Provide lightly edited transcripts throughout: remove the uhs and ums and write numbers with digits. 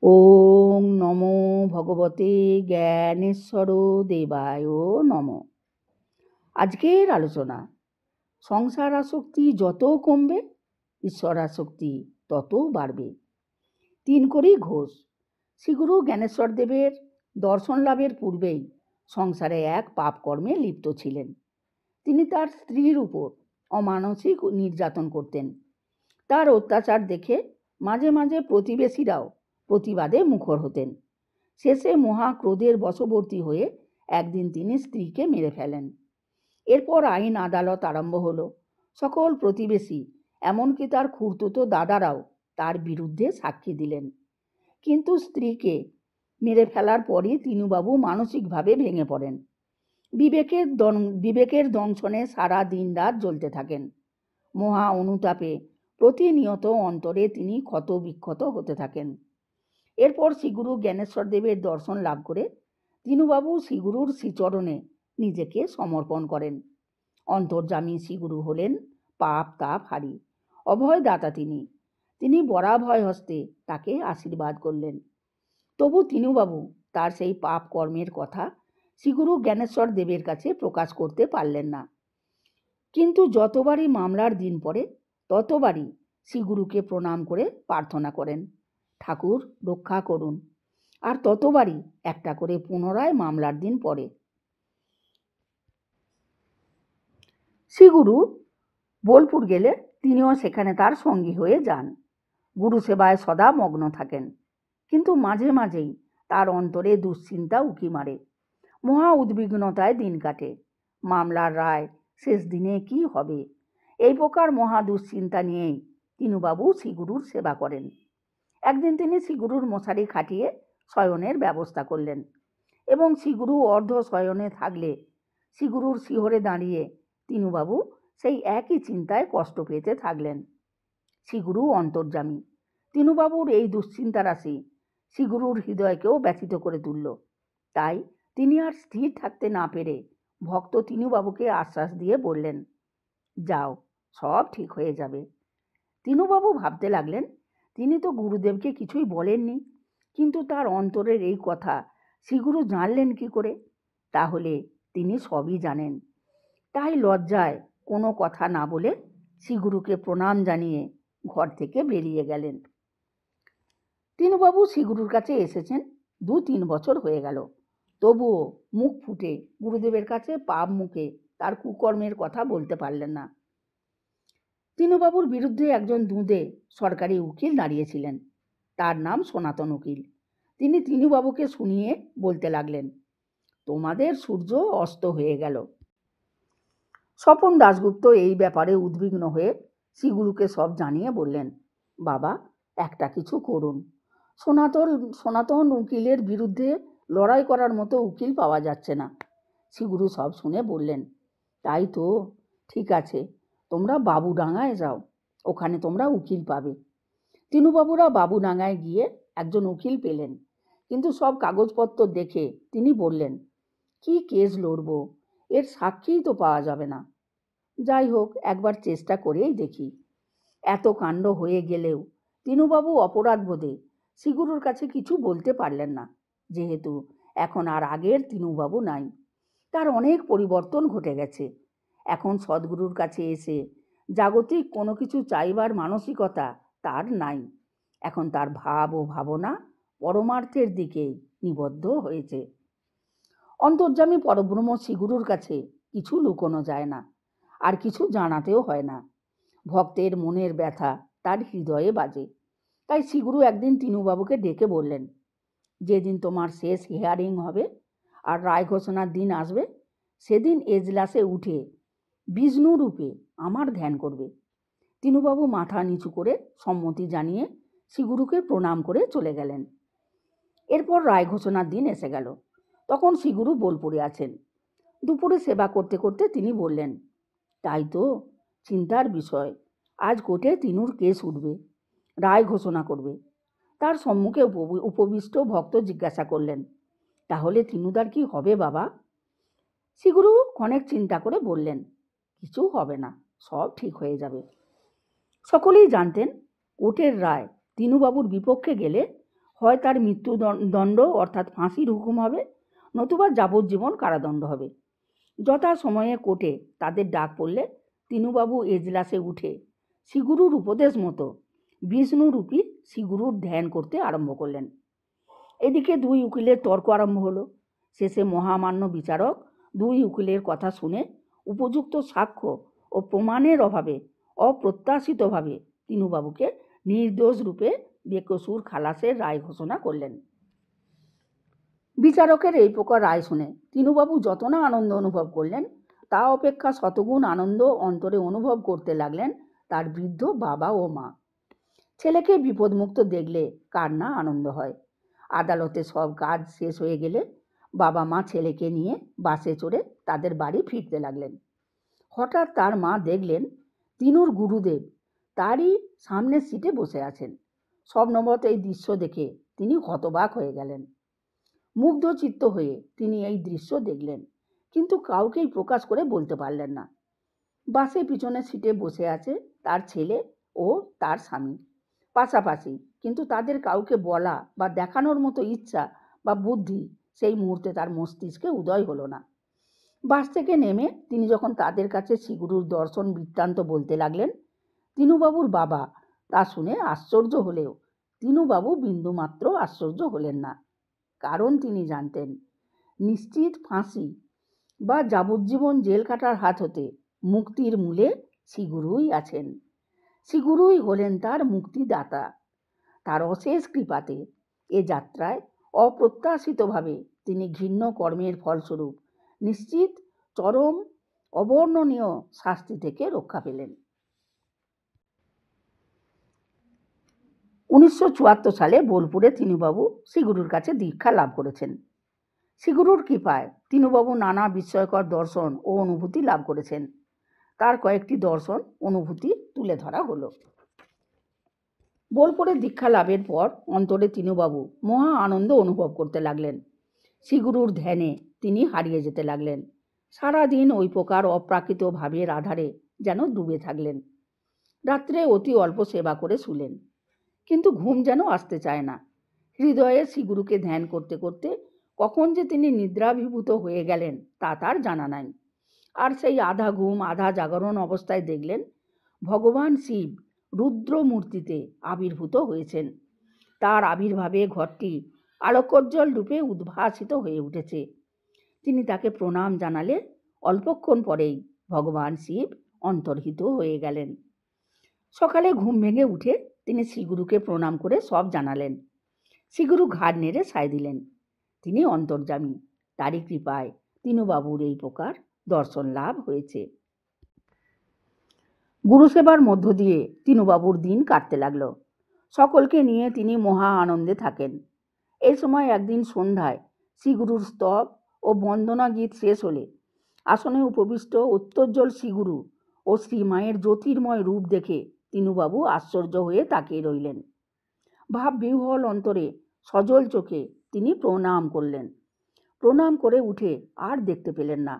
ওং নমো ভগবতে জ্ঞানেশ্বর দেবায় নমঃ। আজকের আলোচনা, সংসার আসক্তি যত কমবে ঈশ্বর আসক্তি তত বাড়বে। ৩ ঘোষ। শ্রীগুরু জ্ঞানেশ্বর দেবের দর্শন লাভের পূর্বেই সংসারে এক পাপ কর্মে লিপ্ত ছিলেন। তিনি তার স্ত্রীর উপর অমানসিক নির্যাতন করতেন। তার অত্যাচার দেখে মাঝে মাঝে প্রতিবেশীরাও প্রতিবাদে মুখর হতেন। শেষে মহা ক্রোধের বশবর্তী হয়ে একদিন তিনি স্ত্রীকে মেরে ফেলেন। এরপর আইন আদালত আরম্ভ হলো। সকল প্রতিবেশী, এমনকি তার খুড়তুতো দাদারাও তার বিরুদ্ধে সাক্ষী দিলেন। কিন্তু স্ত্রীকে মেরে ফেলার পরই তিনুবাবু মানসিকভাবে ভেঙে পড়েন। বিবেকের দংশনে সারা দিন রাত জ্বলতে থাকেন। মহা অনুতাপে প্রতিনিয়ত অন্তরে তিনি ক্ষত বিক্ষত হতে থাকেন। এরপর শ্রীগুরু জ্ঞানেশ্বর দেবের দর্শন লাভ করে তিনুবাবু শ্রীগুরুর শ্রীচরণে নিজেকে সমর্পণ করেন। অন্তর্যামী শ্রীগুরু হলেন পাপ তাপ হারি, অভয় দাতা। তিনি বরাভয় হস্তে তাকে আশীর্বাদ করলেন। তবু তিনুবাবু তার সেই পাপ কর্মের কথা শ্রীগুরু জ্ঞানেশ্বর দেবের কাছে প্রকাশ করতে পারলেন না। কিন্তু যতবারই মামলার দিন পড়ে ততবারই শ্রীগুরুকে প্রণাম করে প্রার্থনা করেন, ঠাকুর রক্ষা করুন। আর ততবারই একটা করে পুনরায় মামলার দিন পড়ে। শ্রীগুরু বোলপুর গেলে তিনিও সেখানে তার সঙ্গী হয়ে যান। গুরু সেবায় সদা মগ্ন থাকেন। কিন্তু মাঝে মাঝেই তার অন্তরে দুশ্চিন্তা উকি মারে। মহা উদ্বিগ্নতায় দিন কাটে। মামলার রায়, শেষ দিনে কি হবে, এই প্রকার মহা দুশ্চিন্তা নিয়েই তিনুবাবু শ্রীগুরুর সেবা করেন। একদিন তিনি শ্রীগুরুর মশারি খাটিয়ে শয়নের ব্যবস্থা করলেন এবং শ্রীগুরু অর্ধ শয়নে থাকলে শ্রীগুরুর শিহরে দাঁড়িয়ে তিনুবাবু সেই একই চিন্তায় কষ্ট পেতে থাকলেন। শ্রীগুরু অন্তর্যামী। তিনুবাবুর এই দুশ্চিন্তা রাশি শ্রীগুরুর হৃদয়কেও ব্যথিত করে তুলল। তাই তিনি আর স্থির থাকতে না পেরে ভক্ত তিনুবাবুকে আশ্বাস দিয়ে বললেন, যাও, সব ঠিক হয়ে যাবে। তিনুবাবু ভাবতে লাগলেন, তিনি তো গুরুদেবকে কিছুই বলেননি, কিন্তু তার অন্তরের এই কথা শ্রীগুরু জানলেন কি করে? তাহলে তিনি সবই জানেন। তাই লজ্জায় কোনো কথা না বলে শ্রীগুরুকে প্রণাম জানিয়ে ঘর থেকে বেরিয়ে গেলেন। তিনুবাবু শ্রীগুরুর কাছে এসেছেন ২-৩ বছর হয়ে গেল। তবুও মুখ ফুটে গুরুদেবের কাছে পাপ মুখে তার কুকর্মের কথা বলতে পারলেন না। তিনুবাবুর বিরুদ্ধে একজন দুঁদে সরকারি উকিল দাঁড়িয়েছিলেন। তার নাম সনাতন উকিল। তিনি তিনুবাবুকে শুনিয়ে বলতে লাগলেন, তোমাদের সূর্য অস্ত হয়ে গেল। স্বপন দাশগুপ্ত এই ব্যাপারে উদ্বিগ্ন হয়ে শ্রীগুরুকে সব জানিয়ে বললেন, বাবা, একটা কিছু করুন। সনাতন উকিলের বিরুদ্ধে লড়াই করার মতো উকিল পাওয়া যাচ্ছে না। শ্রীগুরু সব শুনে বললেন, তাই তো, ঠিক আছে, তোমরা বাবুডাঙ্গায় যাও, ওখানে তোমরা উকিল পাবে। তিনুবাবুরা বাবুডাঙ্গায় গিয়ে একজন উকিল পেলেন। কিন্তু সব কাগজপত্র দেখে তিনি বললেন, কি কেস লড়ব, এর সাক্ষীই তো পাওয়া যাবে না। যাই হোক, একবার চেষ্টা করেই দেখি। এত কাণ্ড হয়ে গেলেও তিনুবাবু অপরাধ বোধে শ্রীগুরুর কাছে কিছু বলতে পারলেন না, যেহেতু এখন আর আগের তিনুবাবু নাই। তার অনেক পরিবর্তন ঘটে গেছে। এখন সদ্গুরুর কাছে এসে জাগতিক কোনো কিছু চাইবার মানসিকতা তার নাই। এখন তার ভাব ও ভাবনা পরমার্থের দিকেই নিবদ্ধ হয়েছে। অন্তর্যামী পরব্রহ্ম শ্রীগুরুর কাছে কিছু লুকোনো যায় না, আর কিছু জানাতেও হয় না। ভক্তের মনের ব্যথা তার হৃদয়ে বাজে। তাই শ্রীগুরু একদিন তিনুবাবুকে ডেকে বললেন, যেদিন তোমার শেষ হিয়ারিং হবে আর রায় ঘোষণার দিন আসবে, সেদিন এজলাসে উঠে বিষ্ণু রূপে আমার ধ্যান করবে। তিনুবাবু মাথা নিচু করে সম্মতি জানিয়ে শ্রীগুরুকে প্রণাম করে চলে গেলেন। এরপর রায় ঘোষণার দিন এসে গেল। তখন শ্রীগুরু বোলপুরে আছেন। দুপুরে সেবা করতে করতে তিনি বললেন, তাই তো, চিন্তার বিষয়, আজ কোর্টে তিনুর কেস উঠবে, রায় ঘোষণা করবে। তার সম্মুখে উপবিষ্ট ভক্ত জিজ্ঞাসা করলেন, তাহলে তিনুদার কি হবে বাবা? শ্রীগুরু ক্ষণেক চিন্তা করে বললেন, কিছু হবে না, সব ঠিক হয়ে যাবে। সকলেই জানতেন কোর্টের রায় তিনুবাবুর বিপক্ষে গেলে হয় তার মৃত্যুদণ্ড অর্থাৎ ফাঁসির হুকুম হবে, নতুবা যাবজ্জীবন কারাদণ্ড হবে। যথা সময়ে কোর্টে তাদের ডাক পড়লে তিনুবাবু এজলাসে উঠে শ্রীগুরুর উপদেশ মতো বিষ্ণুরূপী শ্রীগুরুর ধ্যান করতে আরম্ভ করলেন। এদিকে দুই উকিলের তর্ক আরম্ভ হলো। শেষে মহামান্য বিচারক দুই উকিলের কথা শুনে উপযুক্ত সাক্ষ্য ও প্রমাণের অভাবে অপ্রত্যাশিতভাবে তিনুবাবুকে নির্দোষ রূপে বেকসুর খালাসের রায় ঘোষণা করলেন। বিচারকের এই প্রকার রায় শুনে তিনুবাবু যত না আনন্দ অনুভব করলেন, তা অপেক্ষা শতগুণ আনন্দ অন্তরে অনুভব করতে লাগলেন তার বৃদ্ধ বাবা ও মা। ছেলেকে বিপদমুক্ত দেখলে কার না আনন্দ হয়। আদালতে সব কাজ শেষ হয়ে গেলে বাবা মা ছেলেকে নিয়ে বাসে চড়ে তাদের বাড়ি ফিরতে লাগলেন। হঠাৎ তার মা দেখলেন তিনুর গুরুদেব তারই সামনের সিটে বসে আছেন। স্বপ্নবৎ এই দৃশ্য দেখে তিনি হতবাক হয়ে গেলেন। মুগ্ধচিত্ত হয়ে তিনি এই দৃশ্য দেখলেন, কিন্তু কাউকেই প্রকাশ করে বলতে পারলেন না। বাসে পিছনের সিটে বসে আছে তার ছেলে ও তার স্বামী পাশাপাশি, কিন্তু তাদের কাউকে বলা বা দেখানোর মতো ইচ্ছা বা বুদ্ধি সেই মুহূর্তে তার মস্তিষ্কে উদয় হলো না। বাস থেকে নেমে তিনি যখন তাদের কাছে শ্রীগুরুর দর্শন বৃত্তান্ত বলতে লাগলেন, তিনুবাবুর বাবা তা শুনে আশ্চর্য হলেও তিনুবাবু বিন্দুমাত্র আশ্চর্য হলেন না। কারণ তিনি জানতেন নিশ্চিত ফাঁসি বা যাবজ্জীবন জেল কাটার হাত হতে মুক্তির মূলে শ্রীগুরুই আছেন। শ্রীগুরুই হলেন তার মুক্তিদাতা। তার অশেষ কৃপাতে এ যাত্রায় অপ্রত্যাশিতভাবে তিনি ঘৃণ্য কর্মের ফলস্বরূপ নিশ্চিত চরম অবর্ণনীয় শাস্তি থেকে রক্ষা পেলেন। 1974 সালে বোলপুরে তিনুবাবু শ্রীগুরুর কাছে দীক্ষা লাভ করেছেন। শ্রীগুরুর কৃপায় তিনুবাবু নানা বিস্ময়কর দর্শন ও অনুভূতি লাভ করেছেন। তার কয়েকটি দর্শন অনুভূতি তুলে ধরা হলো। বোলপুরে দীক্ষা লাভের পর অন্তরে তিনুবাবু মহা আনন্দ অনুভব করতে লাগলেন। শ্রীগুরুর ধ্যানে তিনি হারিয়ে যেতে লাগলেন। সারাদিন ওই প্রকার অপ্রাকৃত ভাবের আধারে যেন ডুবে থাকলেন। রাত্রে অতি অল্প সেবা করে শুলেন, কিন্তু ঘুম যেন আসতে চায় না। হৃদয়ে শ্রীগুরুকে ধ্যান করতে করতে কখন যে তিনি নিদ্রাভিভূত হয়ে গেলেন তা তার জানা নাই। আর সেই আধা ঘুম আধা জাগরণ অবস্থায় দেখলেন ভগবান শিব রুদ্র মূর্তিতে আবির্ভূত হয়েছেন। তার আবির্ভাবে ঘরটি আলোকোজ্জ্বল রূপে উদ্ভাসিত হয়ে উঠেছে। তিনি তাকে প্রণাম জানালে অল্পক্ষণ পরেই ভগবান শিব অন্তর্হিত হয়ে গেলেন। সকালে ঘুম ভেঙে উঠে তিনি শ্রীগুরুকে প্রণাম করে সব জানালেন। শ্রীগুরু ঘাড় নেড়ে সায় দিলেন। তিনি অন্তর্যামী। তারই কৃপায় তিনুবাবুর এই প্রকার দর্শন লাভ হয়েছে। গুরুসেবার মধ্য দিয়ে তিনুবাবুর দিন কাটতে লাগলো। সকলকে নিয়ে তিনি মহা আনন্দে থাকেন। এই সময় একদিন সন্ধ্যায় শ্রীগুরুর স্তব ও বন্দনা গীত শেষ হলে আসনে উপবিষ্ট উত্তরোজ্জ্বল শ্রীগুরু ও শ্রীমায়ের জ্যোতির্ময় রূপ দেখে তিনুবাবু আশ্চর্য হয়ে তাকিয়ে রইলেন। ভাব বিহ্বল অন্তরে সজল চোখে তিনি প্রণাম করলেন। প্রণাম করে উঠে আর দেখতে পেলেন না।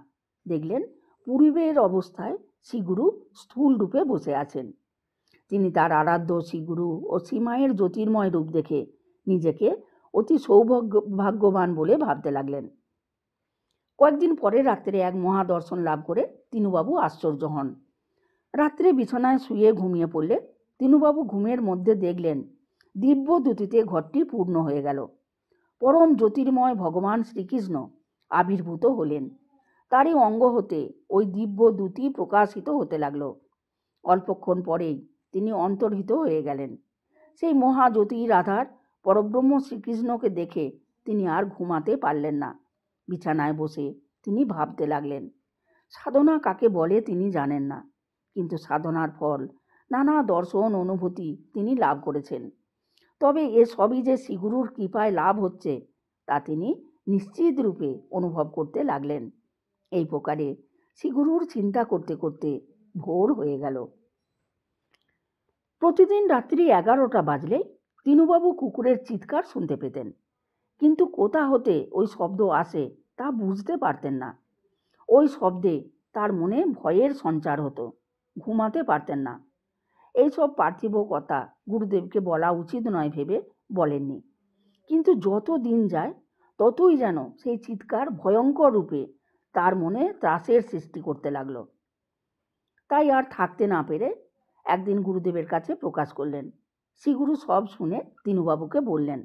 দেখলেন পূর্বের অবস্থায় শ্রীগুরু স্থূল রূপে বসে আছেন। তিনি তার আরাধ্য শ্রীগুরু ও শ্রীমায়ের জ্যোতির্ময় রূপ দেখে নিজেকে অতি সৌভাগ্যবান বলে ভাবতে লাগলেন। কয়েকদিন পরে রাত্রে এক মহাদর্শন লাভ করে তিনুবাবু আশ্চর্য হন। রাত্রে বিছানায় শুয়ে ঘুমিয়ে পড়লে তিনুবাবু ঘুমের মধ্যে দেখলেন দিব্য দ্যুতিতে ঘরটি পূর্ণ হয়ে গেল। পরম জ্যোতির্ময় ভগবান শ্রীকৃষ্ণ আবির্ভূত হলেন। তারই অঙ্গ হতে ওই দিব্য দ্যুতি প্রকাশিত হতে লাগল। অল্পক্ষণ পরেই তিনি অন্তর্হিত হয়ে গেলেন। সেই মহাজ্যোতির আধার পরব্রহ্ম শ্রীকৃষ্ণকে দেখে তিনি আর ঘুমাতে পারলেন না। বিছানায় বসে তিনি ভাবতে লাগলেন। সাধনা কাকে বলে তিনি জানেন না, কিন্তু সাধনার ফল নানা দর্শন অনুভূতি তিনি লাভ করেছেন। তবে এ সবই যে শ্রীগুরুর কৃপায় লাভ হচ্ছে তা তিনি নিশ্চিত রূপে অনুভব করতে লাগলেন। এই প্রকারে শ্রীগুরুর চিন্তা করতে করতে ভোর হয়ে গেল। প্রতিদিন রাত্রি 11টা বাজলেই তিনুবাবু কুকুরের চিৎকার শুনতে পেতেন, কিন্তু কোথা হতে ওই শব্দ আসে তা বুঝতে পারতেন না। ওই শব্দে তার মনে ভয়ের সঞ্চার হতো, ঘুমাতে পারতেন না। এইসব পার্থিব কথা গুরুদেবকে বলা উচিত নয় ভেবে বলেননি। কিন্তু যত দিন যায় ততই যেন সেই চিৎকার ভয়ঙ্কর রূপে তার মনে ত্রাসের সৃষ্টি করতে লাগলো। তাই আর থাকতে না পেরে একদিন গুরুদেবের কাছে প্রকাশ করলেন। শ্রীগুরু সব শুনে তিনুবাবুকে বললেন,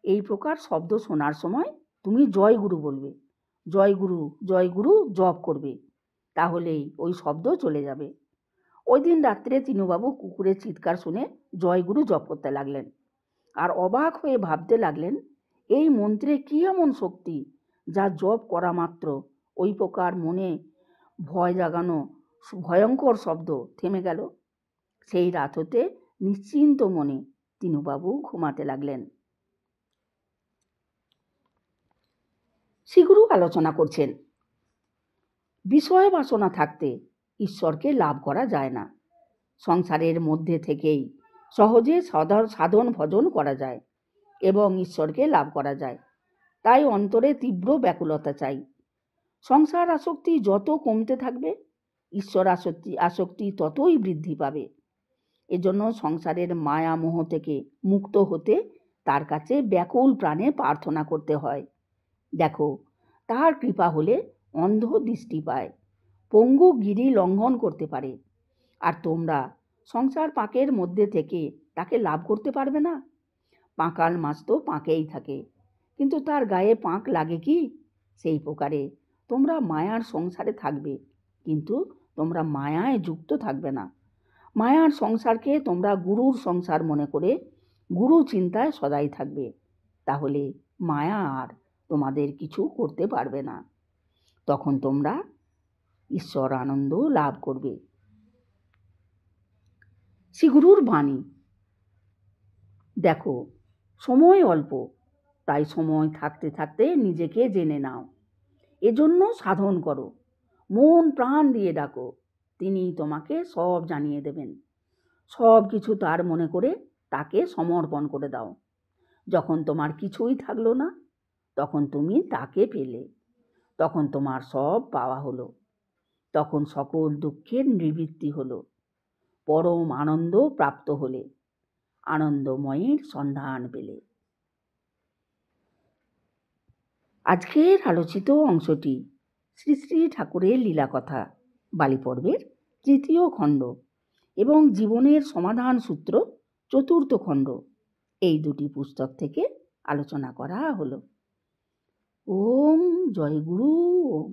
এই প্রকার শব্দ শোনার সময় তুমি জয় গুরু বলবে, জয় গুরু জয় গুরু জপ করবে, তাহলেই ওই শব্দ চলে যাবে। ওই দিন রাত্রে তিনুবাবু কুকুরের চিৎকার শুনে জয় গুরু জপ করতে লাগলেন, আর অবাক হয়ে ভাবতে লাগলেন, এই মন্ত্রে কি এমন শক্তি যা জপ করা মাত্র ওই প্রকার মনে ভয় জাগানো ভয়ঙ্কর শব্দ থেমে গেল। সেই রাত হতে নিশ্চিন্ত মনে তিনুবাবু ঘুমাতে লাগলেন। শ্রীগুরু আলোচনা করছেন, বিষয় বাসনা থাকতে ঈশ্বরকে লাভ করা যায় না। সংসারের মধ্যে থেকেই সহজে সাধন ভজন করা যায় এবং ঈশ্বরকে লাভ করা যায়। তাই অন্তরে তীব্র ব্যাকুলতা চাই। সংসার আসক্তি যত কমতে থাকবে, ঈশ্বর আসক্তি ততই বৃদ্ধি পাবে। এজন্য সংসারের মায়া মোহ থেকে মুক্ত হতে তার কাছে ব্যাকুল প্রাণে প্রার্থনা করতে হয়। দেখো, তার কৃপা হলে অন্ধ দৃষ্টি পায়, পঙ্গু গিরি লঙ্ঘন করতে পারে, আর তোমরা সংসার পাঁকের মধ্যে থেকে তাকে লাভ করতে পারবে না। পাঁকাল মাছ তো পাঁকেই থাকে, কিন্তু তার গায়ে পাঁক লাগে কি? সেই প্রকারে তোমরা মায়ার সংসারে থাকবে, কিন্তু তোমরা মায়ায় যুক্ত থাকবে না। মায়ার সংসারকে তোমরা গুরুর সংসার মনে করে গুরু চিন্তায় সদাই থাকবে, তাহলে মায়া আর তোমাদের কিছু করতে পারবে না। তখন তোমরা ঈশ্বর আনন্দ লাভ করবে। শ্রীগুরুর বাণী, দেখো, সময় অল্প, তাই সময় থাকতে থাকতে নিজেকে জেনে নাও। এজন্য সাধন করো, মন প্রাণ দিয়ে ডাকো, তিনি তোমাকে সব জানিয়ে দেবেন। সব কিছু তার মনে করে তাকে সমর্পণ করে দাও। যখন তোমার কিছুই থাকলো না, তখন তুমি তাকে পেলে, তখন তোমার সব পাওয়া হলো, তখন সকল দুঃখের নিবৃত্তি হলো, পরম আনন্দ প্রাপ্ত হলে, আনন্দময়ের সন্ধান পেলে। আজকের আলোচিত অংশটি শ্রী শ্রী ঠাকুরের লীলা কথা বালী পর্বের ৩য় খণ্ড এবং জীবনের সমাধান সূত্র ৪র্থ খণ্ড, এই দুটি পুস্তক থেকে আলোচনা করা হলো। ওম জয় গুরু ওম।